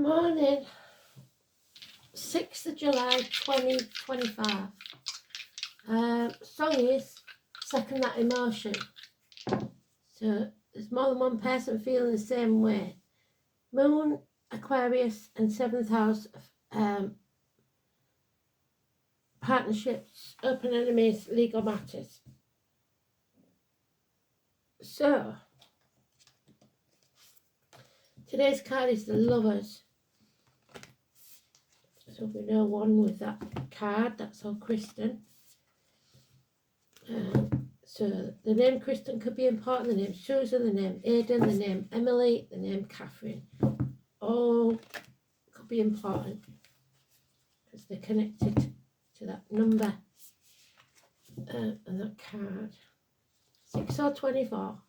Morning, 6th of July 2025. Song is Second That Emotion. So there's more than one person feeling the same way. Moon, Aquarius and 7th house of partnerships, open enemies, legal matters. So today's card is the Lovers. So we know one with that card, that's all Kristen. So the name Kristen could be important, the name Susan, the name Aidan, the name Emily, the name Catherine. All could be important because they're connected to that number and that card. 6 or 24.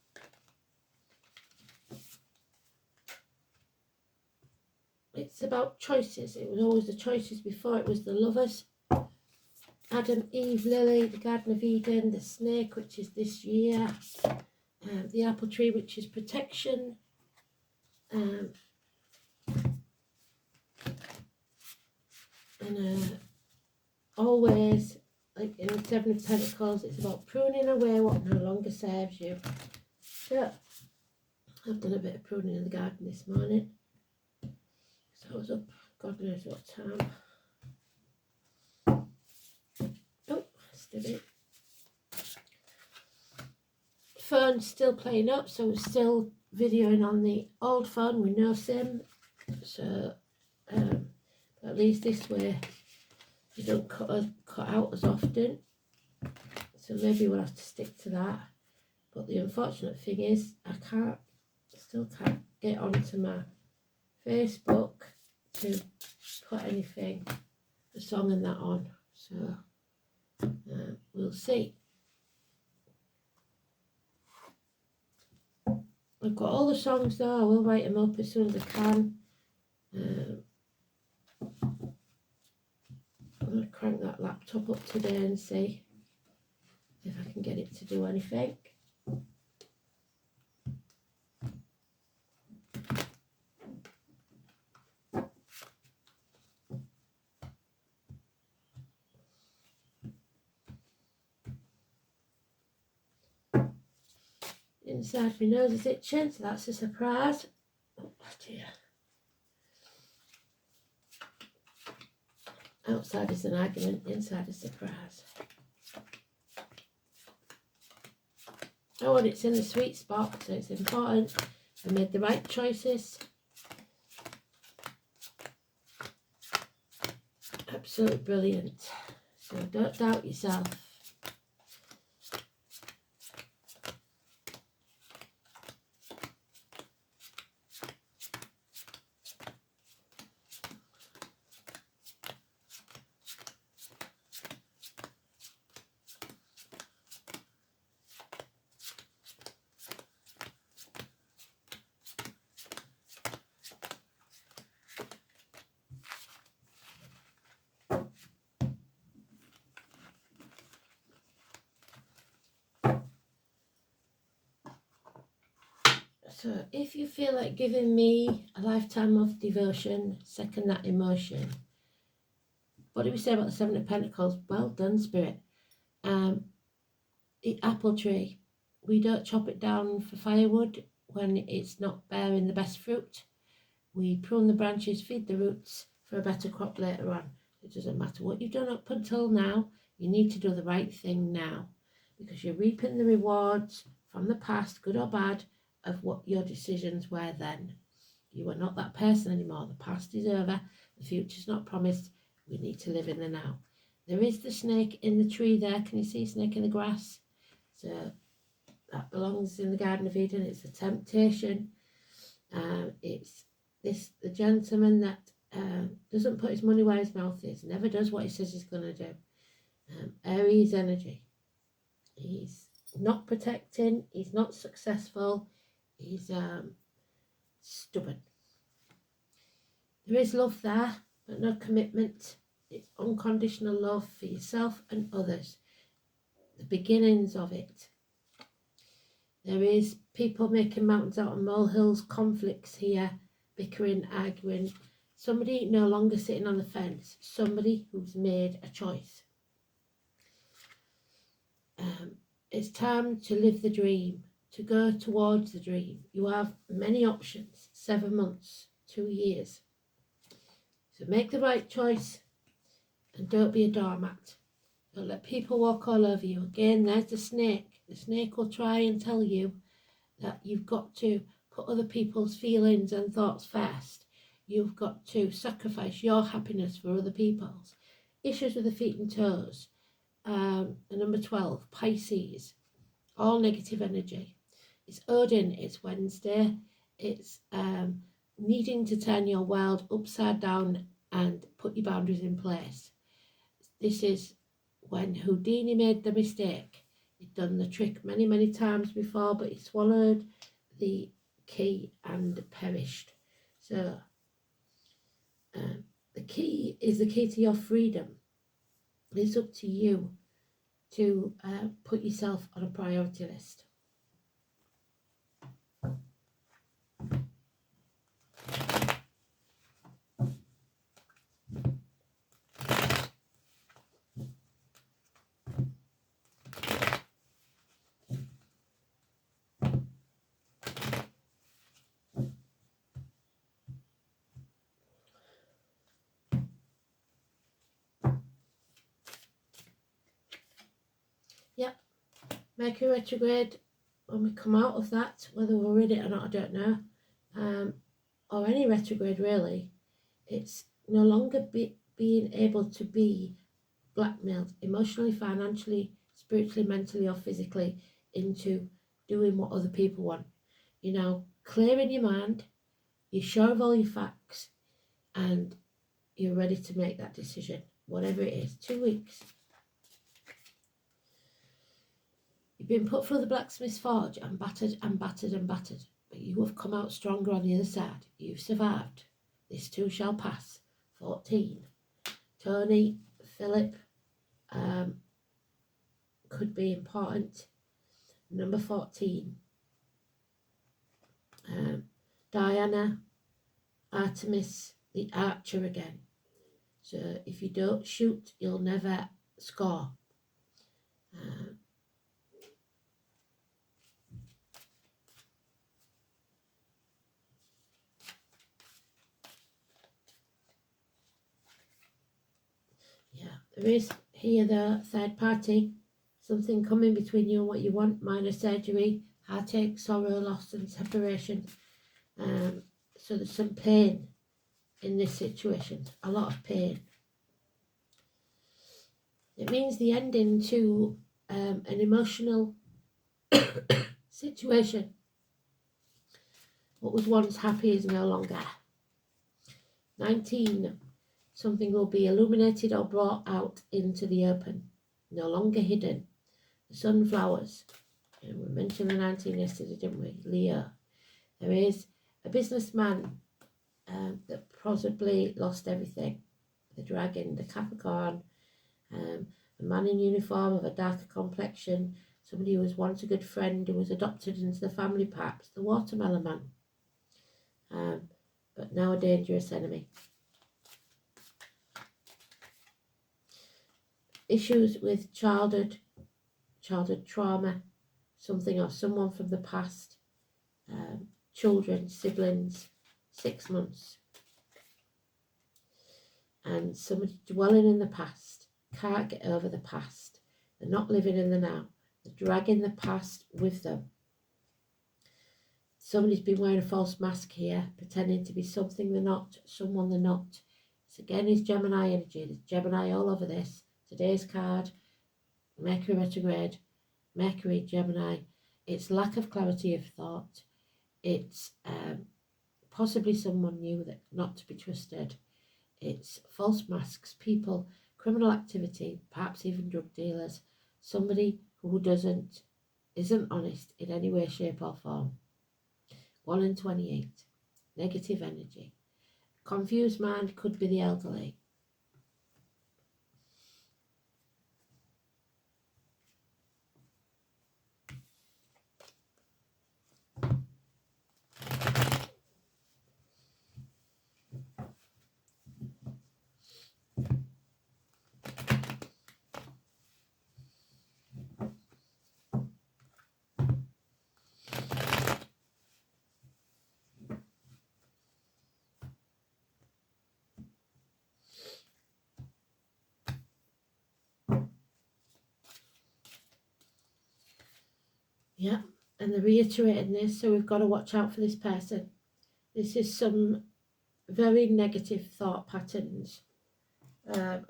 It's about choices. It was always the choices before. It was the Lovers. Adam, Eve, Lily, the Garden of Eden, the snake, which is this year, the apple tree, which is protection, and always, like in the Seven of Pentacles, it's about pruning away what no longer serves you. So, I've done a bit of pruning in the garden this morning. So I was up, God knows what time. Oh, still it. Phone's still playing up, so we're still videoing on the old phone with no SIM. So at least this way you don't cut out as often. So maybe we'll have to stick to that. But the unfortunate thing is I still can't get onto my Facebook to put anything, a song and that on. So we'll see. I've got all the songs though. I will write them up as soon as I can. I'm going to crank that laptop up today and see if I can get it to do anything. Inside my nose is itching, so that's a surprise. Oh dear. Outside is an argument, inside a surprise. Oh, and it's in the sweet spot, so it's important. I made the right choices. Absolutely brilliant. So don't doubt yourself. So if you feel like giving me a lifetime of devotion, second that emotion. What did we say about the Seven of Pentacles? Well done, Spirit. The apple tree. We don't chop it down for firewood when it's not bearing the best fruit. We prune the branches, feed the roots for a better crop later on. It doesn't matter what you've done up until now. You need to do the right thing now because you're reaping the rewards from the past, good or bad, of what your decisions were then. You are not that person anymore. The past is over. The future's not promised. We need to live in the now. There is the snake in the tree there. Can you see snake in the grass? So that belongs in the Garden of Eden. It's a temptation. It's the gentleman that doesn't put his money where his mouth is. Never does what he says he's going to do. Aries energy. He's not protecting. He's not successful. He's stubborn. There is love there, but no commitment. It's unconditional love for yourself and others. The beginnings of it. There is people making mountains out of molehills, conflicts here, bickering, arguing. Somebody no longer sitting on the fence, somebody who's made a choice. It's time to live the dream, to go towards the dream. You have many options, 7 months, 2 years. So make the right choice and don't be a doormat. Don't let people walk all over you. Again, there's the snake. The snake will try and tell you that you've got to put other people's feelings and thoughts first. You've got to sacrifice your happiness for other people's. Issues with the feet and toes. Number 12, Pisces. All negative energy. It's Odin, it's Wednesday. It's needing to turn your world upside down and put your boundaries in place. This is when Houdini made the mistake. He'd done the trick many, many times before, but he swallowed the key and perished. So the key is the key to your freedom. It's up to you to put yourself on a priority list. Yep, Mercury retrograde, when we come out of that, whether we're in it or not, I don't know, or any retrograde really, it's no longer being able to be blackmailed emotionally, financially, spiritually, mentally or physically into doing what other people want. You're now clear in your mind, you're sure of all your facts, and you're ready to make that decision, whatever it is. 2 weeks. You've been put through the blacksmith's forge and battered and battered and battered, but you have come out stronger on the other side. You've survived. This too shall pass. 14. Tony, Philip, could be important. Number 14. Diana, Artemis, the archer again. So if you don't shoot, you'll never score. There is here the third party, something coming between you and what you want, minor surgery, heartache, sorrow, loss and separation. So there's some pain in this situation, a lot of pain. It means the ending to an emotional situation. What was once happy is no longer. 19. Something will be illuminated or brought out into the open, no longer hidden. The sunflowers, and we mentioned the 19 yesterday, didn't we? Leo. There is a businessman that possibly lost everything. The dragon, the Capricorn, a man in uniform of a darker complexion, somebody who was once a good friend, who was adopted into the family perhaps, the watermelon man, but now a dangerous enemy. Issues with childhood trauma, something or someone from the past, children, siblings, 6 months. And somebody dwelling in the past, can't get over the past. They're not living in the now. They're dragging the past with them. Somebody's been wearing a false mask here, pretending to be something they're not, someone they're not. This again is Gemini energy. There's Gemini all over this. Today's card, Mercury retrograde, Mercury, Gemini. It's lack of clarity of thought. It's possibly someone new that not to be trusted. It's false masks, people, criminal activity, perhaps even drug dealers. Somebody who isn't honest in any way, shape or form. 1 in 28. Negative energy. Confused mind could be the elderly. Yeah, and they're reiterating this, so we've got to watch out for this person. This is some very negative thought patterns.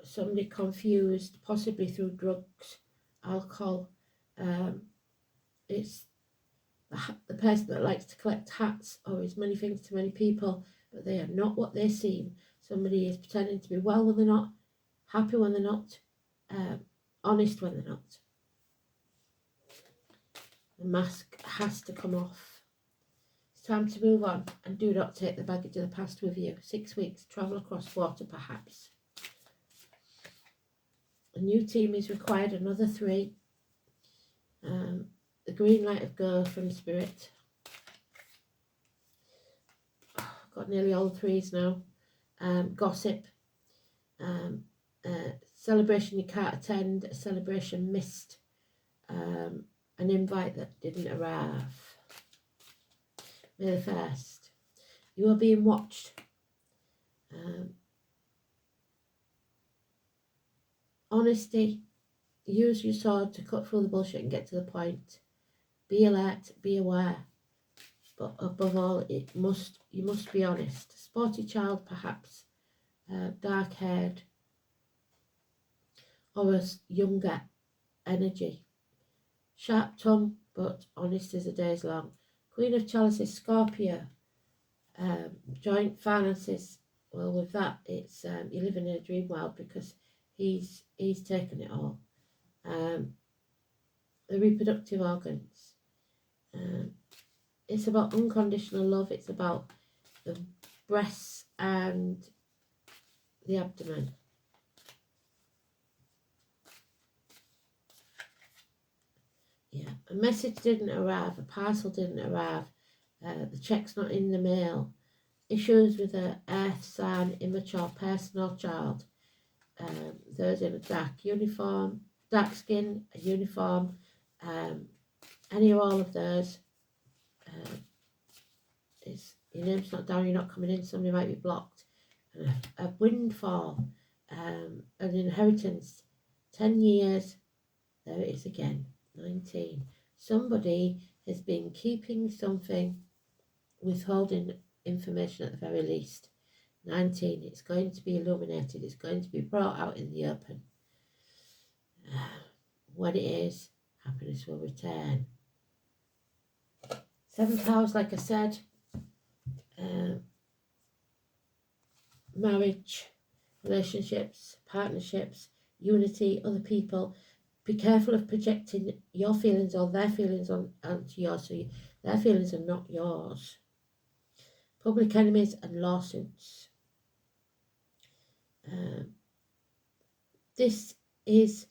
Somebody confused, possibly through drugs, alcohol. It's the person that likes to collect hats or is many things to many people, but they are not what they seem. Somebody is pretending to be well when they're not, happy when they're not, honest when they're not. The mask has to come off. It's time to move on, and do not take the baggage of the past with you. 6 weeks, travel across water perhaps. A new team is required, another 3. The green light of go from Spirit. Got nearly all 3s now. Gossip. Celebration you can't attend. A celebration missed. An invite that didn't arrive. May the 1st. You are being watched. Honesty. Use your sword to cut through the bullshit and get to the point. Be alert, be aware. But above all, you must be honest. Sporty child, perhaps, dark-haired, or a younger energy. Sharp tongue, but honest as the day's long. Queen of Chalices, Scorpio. Joint finances. Well, with that, it's you're living in a dream world because he's taken it all. The reproductive organs. It's about unconditional love. It's about the breasts and the abdomen. Yeah, a message didn't arrive, a parcel didn't arrive, the check's not in the mail. Issues with an earth sign, immature person or child. Those in a dark uniform, dark skin, a uniform, any or all of those. Your name's not down, you're not coming in, somebody might be blocked. A windfall, an inheritance, 10 years, there it is again, 19. Somebody has been keeping something, withholding information at the very least. 19, it's going to be illuminated, it's going to be brought out in the open. When it is, happiness will return. 7th house, like I said, marriage, relationships, partnerships, unity, other people. Be careful of projecting your feelings or their feelings onto yours, so their feelings are not yours. Public enemies and lawsuits. This is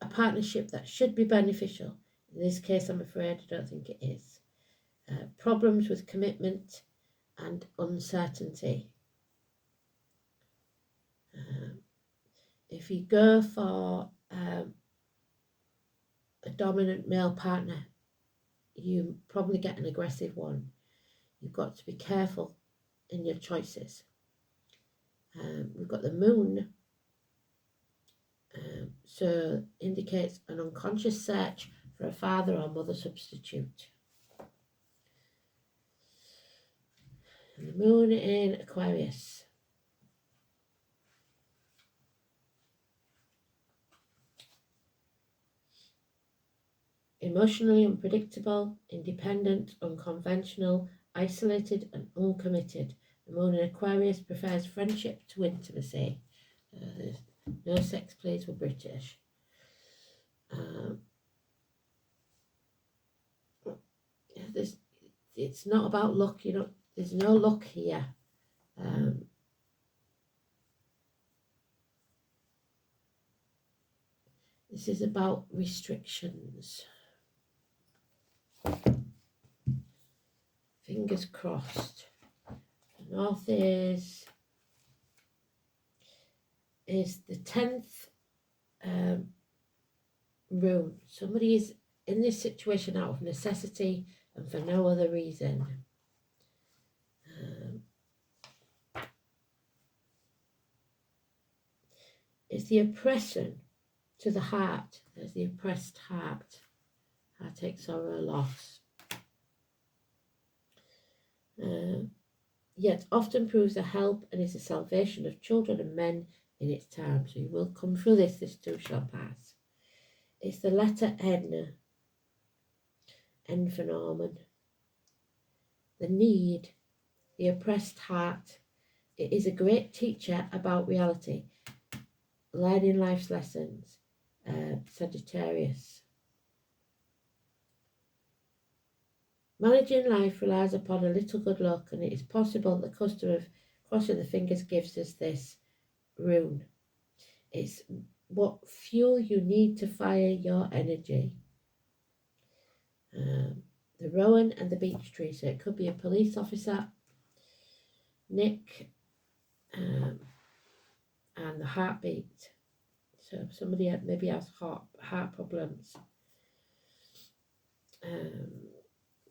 a partnership that should be beneficial. In this case, I'm afraid I don't think it is. Problems with commitment and uncertainty. If you go for a dominant male partner, you probably get an aggressive one. You've got to be careful in your choices. We've got the moon, so indicates an unconscious search for a father or mother substitute. And the moon in Aquarius. Emotionally unpredictable, independent, unconventional, isolated and uncommitted. The moon in Aquarius prefers friendship to intimacy. There's no sex, please, we're British. It's not about luck, there's no luck here. This is about restrictions. Fingers crossed. The North is the 10th rune. Somebody is in this situation out of necessity and for no other reason. It's the oppression to the heart. There's the oppressed heart. I take sorrow loss. Yet often proves a help and is a salvation of children and men in its time. So you will come through this too shall pass. It's the letter N. N for Norman. The need, the oppressed heart. It is a great teacher about reality, learning life's lessons. Sagittarius. Managing life relies upon a little good luck, and it is possible the custom of crossing the fingers gives us this rune. It's what fuel you need to fire your energy. The rowan and the beech tree, so it could be a police officer, Nick, and the heartbeat. So somebody maybe has heart problems.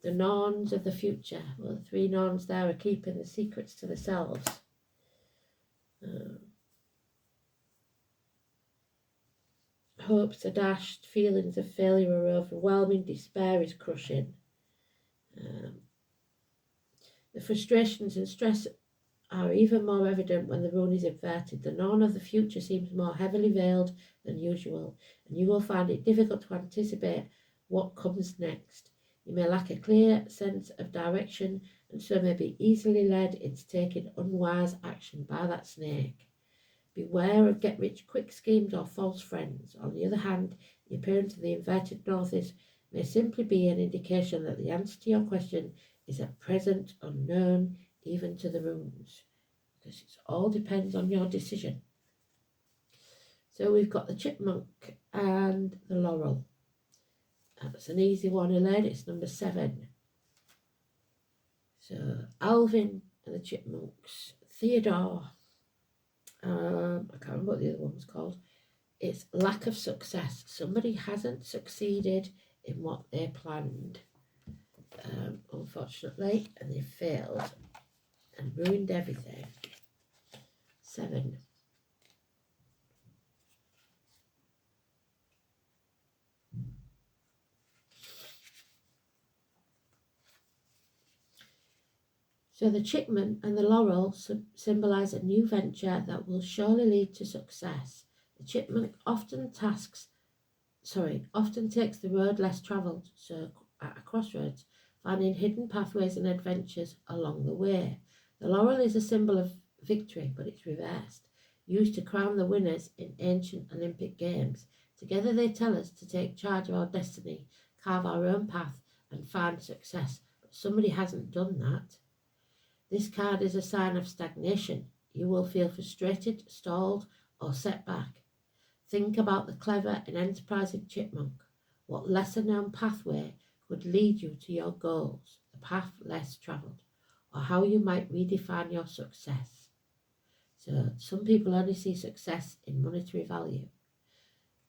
The Norns of the future. Well, the 3 Norns there are keeping the secrets to themselves. Hopes are dashed, feelings of failure are overwhelming, despair is crushing. The frustrations and stress are even more evident when the rune is inverted. The Norn of the future seems more heavily veiled than usual, and you will find it difficult to anticipate what comes next. You may lack a clear sense of direction, and so may be easily led into taking unwise action by that snake. Beware of get-rich-quick schemes or false friends. On the other hand, the appearance of the inverted northeast may simply be an indication that the answer to your question is at present unknown, even to the runes, because it all depends on your decision. So we've got the chipmunk and the laurel. That's an easy one, Elaine. It's number 7. So Alvin and the chipmunks. Theodore. I can't remember what the other one was called. It's lack of success. Somebody hasn't succeeded in what they planned, unfortunately, and they failed and ruined everything. 7. So the chipmunk and the laurel symbolise a new venture that will surely lead to success. The chipmunk often takes the road less travelled, so at a crossroads, finding hidden pathways and adventures along the way. The laurel is a symbol of victory, but it's reversed, used to crown the winners in ancient Olympic games. Together they tell us to take charge of our destiny, carve our own path, and find success. But somebody hasn't done that. This card is a sign of stagnation. You will feel frustrated, stalled, or set back. Think about the clever and enterprising chipmunk. What lesser-known pathway could lead you to your goals, the path less travelled, or how you might redefine your success. So some people only see success in monetary value.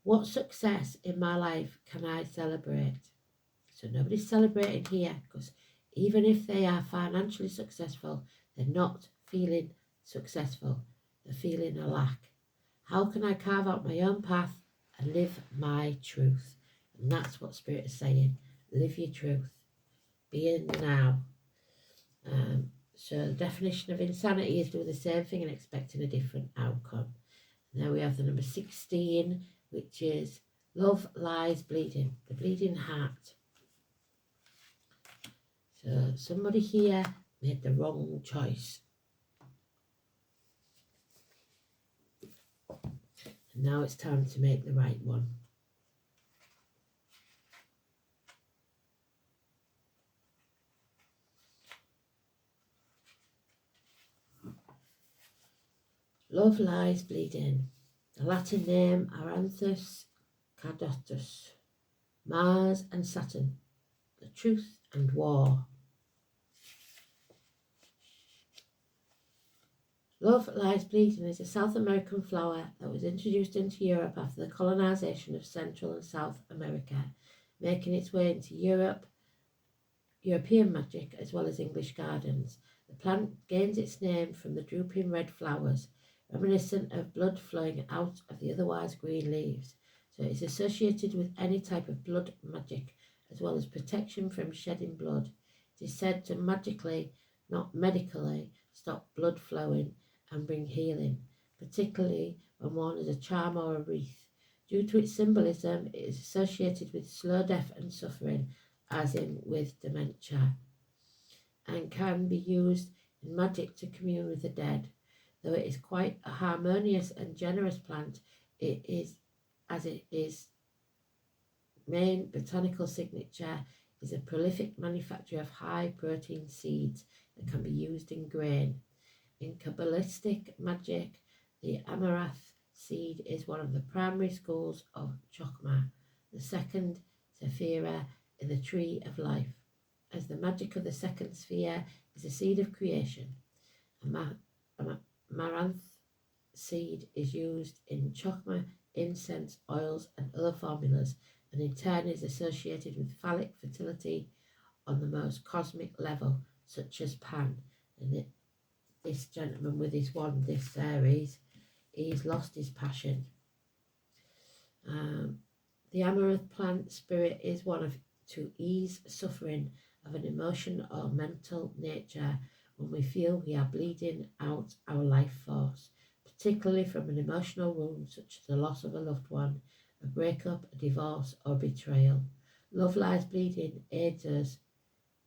What success in my life can I celebrate? So nobody's celebrating here, because even if they are financially successful, they're not feeling successful. They're feeling a lack. How can I carve out my own path and live my truth? And that's what Spirit is saying. Live your truth. Be in the now. So the definition of insanity is doing the same thing and expecting a different outcome. And then we have the number 16, which is love lies bleeding, the bleeding heart. So somebody here made the wrong choice. And now it's time to make the right one. Love lies bleeding. The Latin name Aranthus Cardotus. Mars and Saturn. The truth and war. Love lies bleeding is a South American flower that was introduced into Europe after the colonisation of Central and South America, making its way into European magic as well as English gardens. The plant gains its name from the drooping red flowers, reminiscent of blood flowing out of the otherwise green leaves. So it's associated with any type of blood magic, as well as protection from shedding blood. It is said to magically, not medically, stop blood flowing and bring healing, particularly when worn as a charm or a wreath. Due to its symbolism, it is associated with slow death and suffering, as in with dementia, and can be used in magic to commune with the dead. Though it is quite a harmonious and generous plant, it is main botanical signature is a prolific manufacture of high protein seeds that can be used in grain. In Kabbalistic magic, the amaranth seed is one of the primary schools of Chokmah, the second sephira in the tree of life, as the magic of the second sphere is the seed of creation. Amaranth seed is used in Chokmah, incense, oils, and other formulas, and in turn is associated with phallic fertility on the most cosmic level, such as Pan. And this gentleman with his wand, this series, he's lost his passion. The amaranth plant spirit is one of to ease suffering of an emotion or mental nature when we feel we are bleeding out our life force, particularly from an emotional wound such as the loss of a loved one, a breakup, a divorce, or betrayal. Love Lies Bleeding aids us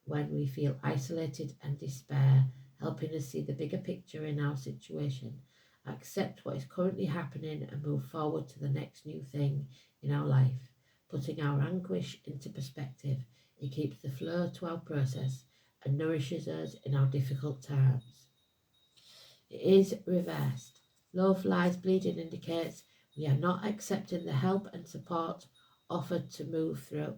when we feel isolated and despair, helping us see the bigger picture in our situation, accept what is currently happening, and move forward to the next new thing in our life, putting our anguish into perspective. It keeps the flow to our process and nourishes us in our difficult times. It is reversed. Love Lies Bleeding indicates we are not accepting the help and support offered to move through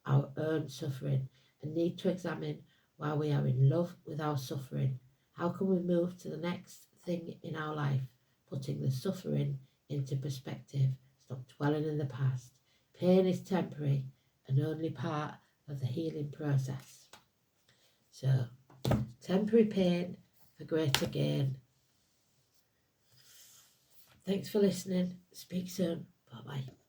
our own suffering and need to examine why we are in love with our suffering. How can we move to the next thing in our life, putting the suffering into perspective, stop dwelling in the past. Pain is temporary and only part of the healing process. So, temporary pain for greater gain. Thanks for listening. Speak soon. Bye-bye.